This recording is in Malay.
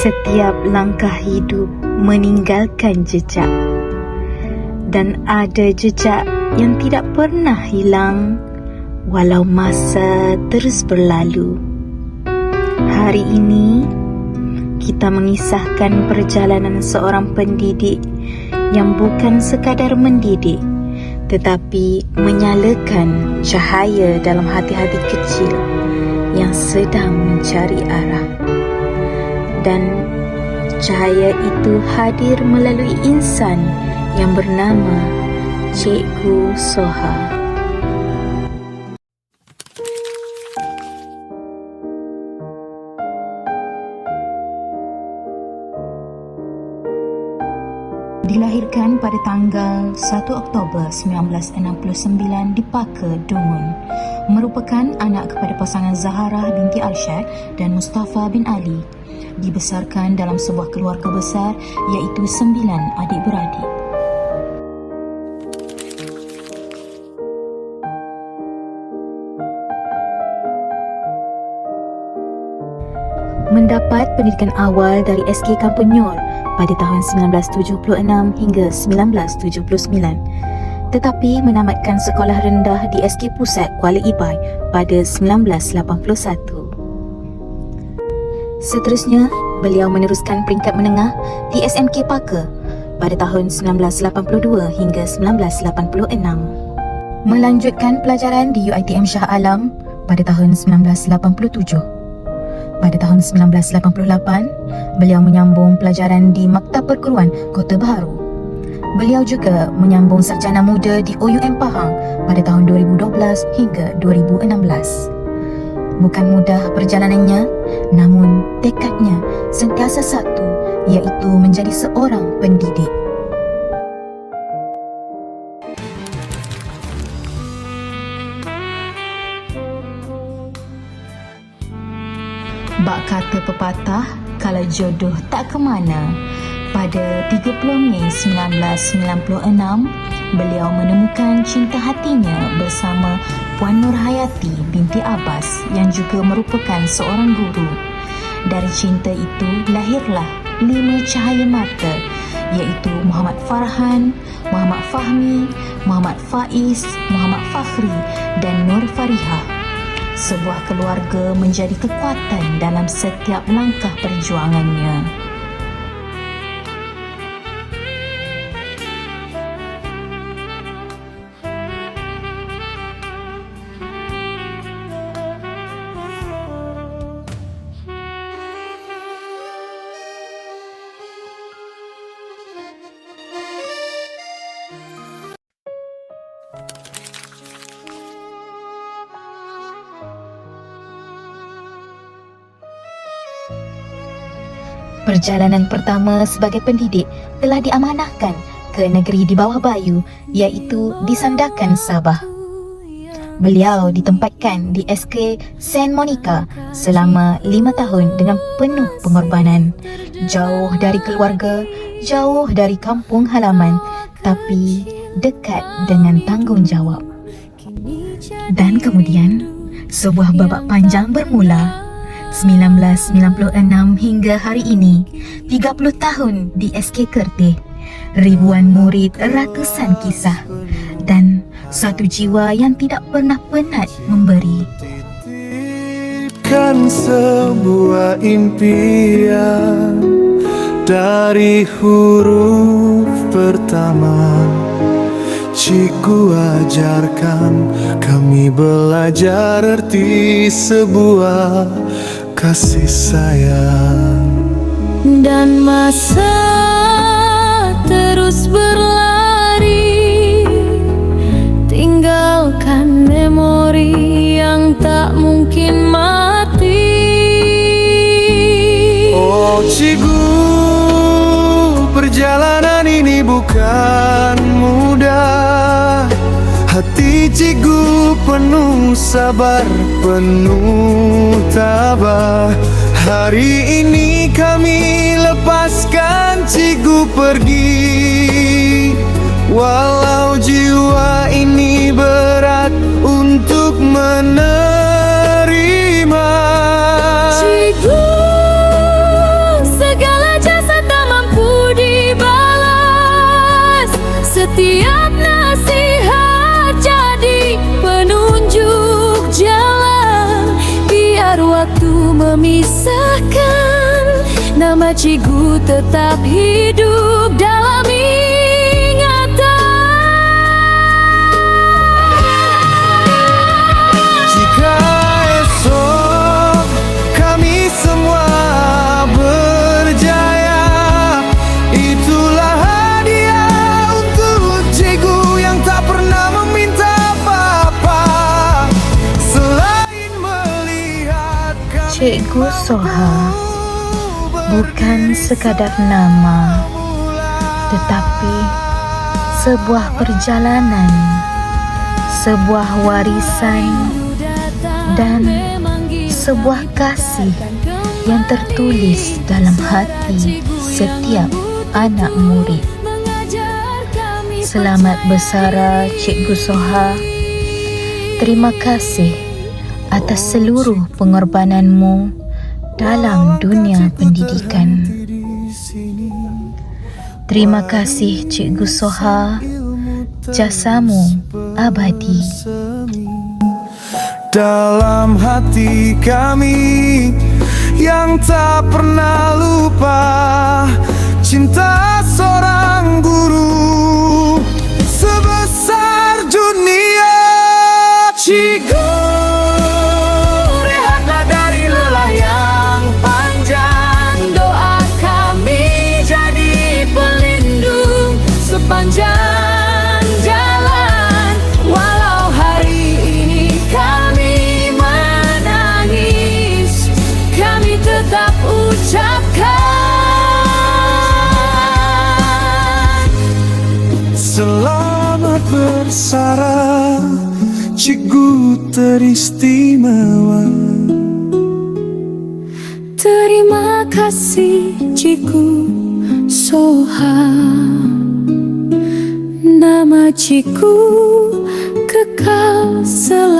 Setiap langkah hidup meninggalkan jejak, dan ada jejak yang tidak pernah hilang walau masa terus berlalu. Hari ini kita mengisahkan perjalanan seorang pendidik yang bukan sekadar mendidik, tetapi menyalakan cahaya dalam hati-hati kecil yang sedang mencari arah. Dan cahaya itu hadir melalui insan yang bernama Cikgu Soha. Dilahirkan pada tanggal 1 Oktober 1969 di Paka, Dungun. Merupakan anak kepada pasangan Zahara binti Arsyad dan Mustafa bin Ali. Dibesarkan dalam sebuah keluarga besar iaitu 9 adik-beradik. Mendapat pendidikan awal dari SK Kampung Nyor pada tahun 1976 hingga 1979, tetapi menamatkan sekolah rendah di SK Pusat Kuala Ibai pada 1981. Seterusnya, beliau meneruskan peringkat menengah di SMK Paka pada tahun 1982 hingga 1986. Melanjutkan pelajaran di UiTM Shah Alam pada tahun 1987. Pada tahun 1988, beliau menyambung pelajaran di Maktab Perguruan Kota Baharu. Beliau juga menyambung sarjana muda di OUM Pahang pada tahun 2012 hingga 2016. Bukan mudah perjalanannya, namun tekadnya sentiasa satu, iaitu menjadi seorang pendidik. Bak kata pepatah, kalau jodoh tak ke mana. Pada 30 Mei 1996, beliau menemukan cinta hatinya bersama Puan Nur Hayati binti Abbas yang juga merupakan seorang guru. Dari cinta itu lahirlah 5 cahaya mata, iaitu Muhammad Farhan, Muhammad Fahmi, Muhammad Faiz, Muhammad Fakhri dan Nur Farihah. Sebuah keluarga menjadi kekuatan dalam setiap langkah perjuangannya. Perjalanan pertama sebagai pendidik telah diamanahkan ke negeri di bawah Bayu, iaitu di Sandakan, Sabah. Beliau ditempatkan di SK Saint Monica selama 5 tahun dengan penuh pengorbanan. Jauh dari keluarga, jauh dari kampung halaman, tapi dekat dengan tanggungjawab. Dan kemudian, sebuah babak panjang bermula. 1996 hingga hari ini, 30 tahun di SK Kerteh, ribuan murid, ratusan kisah, dan satu jiwa yang tidak pernah penat memberi. Titipkan sebuah impian dari huruf pertama. Cikgu ajarkan kami belajar arti sebuah kasih sayang. Dan masa terus berlari, tinggalkan memori yang tak mungkin mati. Oh cikgu, perjalanan ini bukan mudah. Hati cikgu penuh sabar, penuh tabah. Hari ini kami lepaskan cikgu pergi, walau jiwa ini berat untuk menerima. Cikgu, segala Setiap nasihat jadi penunjuk jalan. Biar waktu memisahkan, nama Cikgu tetap hidup dalam ingatan. Jika esok kami semua berjaya, itulah hadiah untuk cikgu yang tak pernah meminta apa-apa selain melihat kami. Cikgu Soha bukan sekadar nama, tetapi sebuah perjalanan, sebuah warisan, dan sebuah kasih yang tertulis dalam hati setiap anak murid. Selamat bersara Cikgu Soha. Terima kasih atas seluruh pengorbananmu dalam dunia pendidikan. Terima kasih Cikgu Soha, jasamu abadi. Dalam hati kami yang tak pernah lupa cinta seorang guru sebesar dunia. Cikgu, rehatlah dari lelah yang panjang. Doa kami jadi pelindung sepanjang jalan. Walau hari ini kami menangis, kami tetap ucapkan selamat bersara, cikgu teristimewa. terima kasih Cikgu Soha. Nama Cikgu kekal selalu.